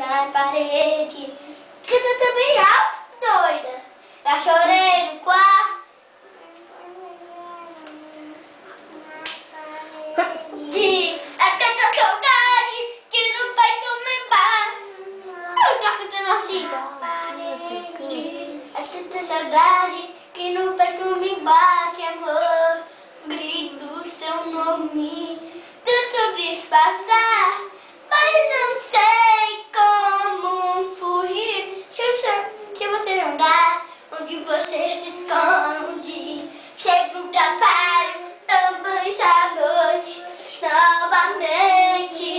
na parede. Canta também alto, doida. Já chorei no quarto. É tanta saudade que no peito me bate. Eu tô cantando assim. É tanta saudade que no peito me bate, amor. Grito seu nome, tento disfarçar, mas não sei como fugir. Se você não dá, onde você se esconde? Chego no trabalho, também essa noite, novamente.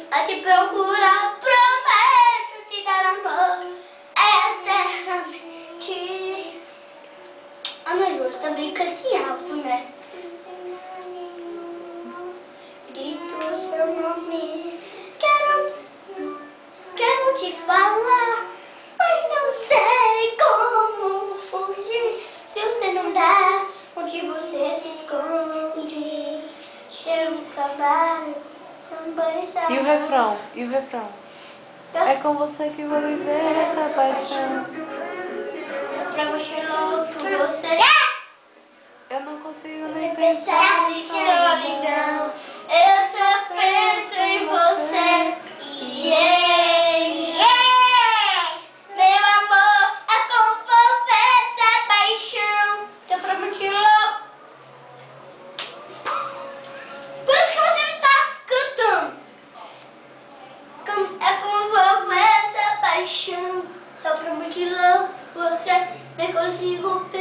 A te procurar, prometo te dar amor eternamente. Ana Júlia também cante alto, né? Grito seu nome, quero te falar, mas não sei como fugir. Se você não dá, onde você se esconde? Cheiro no trabalho, também sabe. E o refrão? E o refrão? É com você que vou viver essa paixão. Só pra você louco, você Eu não consigo nem pensar pensar em solidão. Eu só penso em você. Yeah. Meu amor, é com você essa paixão. Tô pra mentir louco. Por isso que você não tá cantando. É com você essa paixão. Só pra mentir louco, você nem consigo pensar.